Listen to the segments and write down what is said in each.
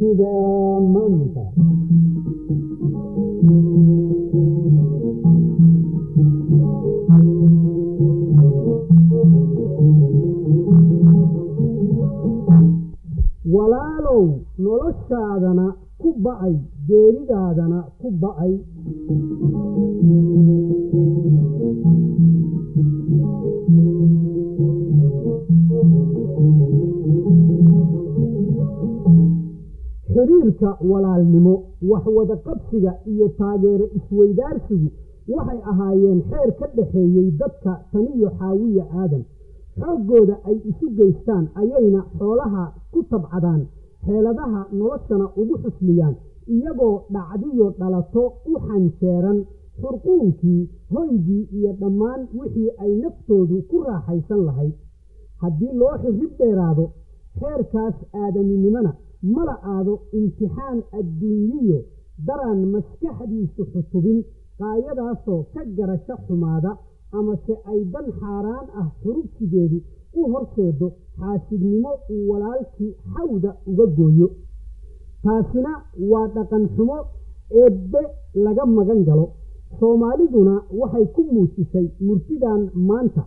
murtida maanta walaalow noloshaadana ku ba'ay geeridaadana ku ba'ay xiriirka walaalnimo wax wada qabsiga iyo taageero isweydaarsigu waxay ahaayeen xeer ka dhaxeeyay dadka taniyo xaawiya aadan xoogooda ay isu geystaan ayayna xoolaha ku tabcadaan xeeladaha noloshana ugu xusliyaan iyagoo dhacdiyo dhalato u xanjeeran xurquunkii hoygii iyo dhammaan wixii ay naftoodu ku raaxaysan lahayd haddii loo xirrib dheeraado xeerkaas aadaminimona mala aado imtixaan adduunyiyo daraan maskaxdiisu xutubin qaayadaasoo ka garasho xumaada amase ay dan xaaraan ah xurubsigeedu u horseedo xaasidnimo uu walaalkii xawda uga gooyo taasina waa dhaqan xumo eebbe laga magan galo soomaaliduna waxay ku muujisay murtidan maanta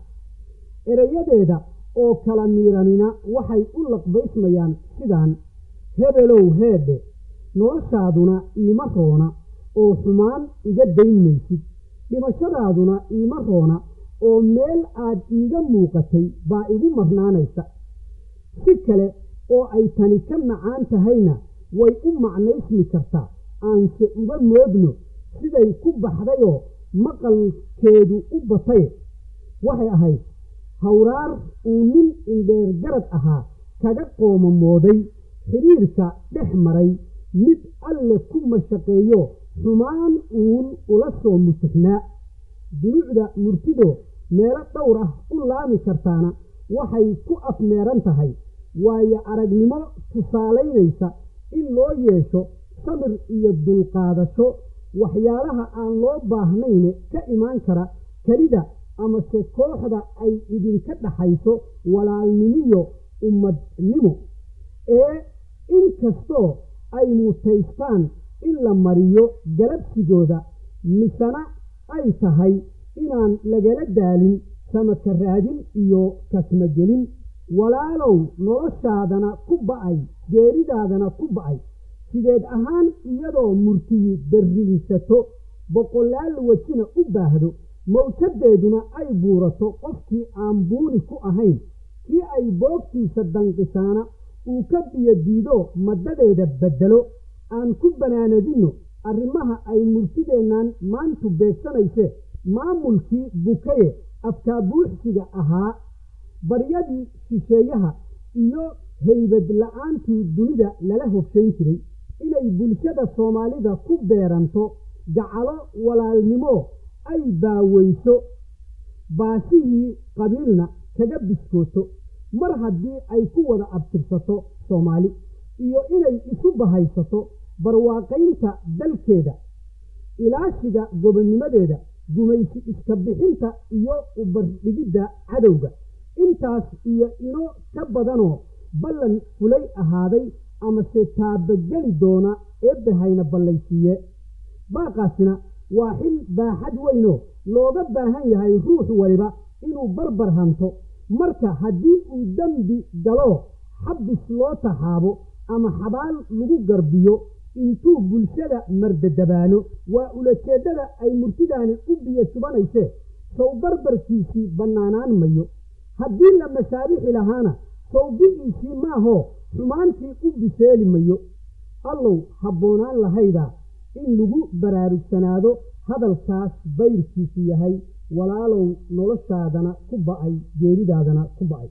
erayadeeda oo kala miiranina waxay u laqbaysmayaan sidaan hebelow heedhe noloshaaduna iima roona oo xumaan iga dayn maysid dhimashadaaduna iima roona oo meel aad iiga muuqatay baa igu marnaanaysa si kale oo ay tani ka macaan tahayna way u macnaysmi kartaa aanse uga moodno siday ku baxdayoo maqalkeedu u batay waxay ahayd hawraar uu nin indheer garad ahaa kaga qoomamooday xiriirka dhex maray mid alle ku mashaqeeyo xumaan uun ula soo musuxnaa dunuucda murtido meelo dhowr ah u laami kartaana waxay ku afmeeran tahay waayo aragnimo tusaalaynaysa in loo yeesho samir iyo dulqaadasho waxyaalaha aan loo baahnayne ka imaan kara kelida amase kooxda ay idinka dhaxayso walaalnimiyo ummadnimo ee inkastoo ay mutaystaan in la mariyo galabsigooda misena ay tahay inaan lagala daalin samaka raadin iyo kasmagelin walaalow noloshaadana ku ba'ay geeridaadana ku ba'ay sideed ahaan iyadoo murtiyi berrinsato boqolaal wajina u baahdo mawjadeeduna ay buurato qofkii aan buuni ku ahayn kii ay boogtiisa danqisaana uu ka biyo diido maddadeeda beddelo aan ku banaanadinno arrimaha ay murtideennan maantu beegsanayse maamulkii bukaye afkaabuuxsiga ahaa baryadii shisheeyaha iyo haybad la'aantii dunida lala hofshayn jiray inay bulshada soomaalida ku beeranto gacalo walaalnimo ay baaweyso baasihii qabiilna kaga biskooto mar haddii ay ku wada abtirsato soomaali iyo inay isu bahaysato barwaaqaynta dalkeeda ilaashiga gobonnimadeeda gumaysi iska bixinta iyo ubardhigidda cadowga intaas iyo ino ka badanoo ballan fulay ahaaday amase taabageli doona eebbahayna ballaysiiye baaqaasina waa xil baaxad weynoo looga baahan yahay ruux waliba inuu barbar hanto marka haddii uu dembi galo xabis loo taxaabo ama xabaal lagu garbiyo intuu bulshada mardadabaano waa ulajeeddada ay murtidaani u biyo shubanayse sow barbarkiisii bannaanaan mayo haddii la masaabixi lahaana sow bi'iisii maahoo xumaantii u biseeli mayo allow habboonaan lahayda in lagu baraarugsanaado hadalkaas bayrkiisu yahay walaalow noloshaadana ku ba'ay geeridaadana ku ba'ay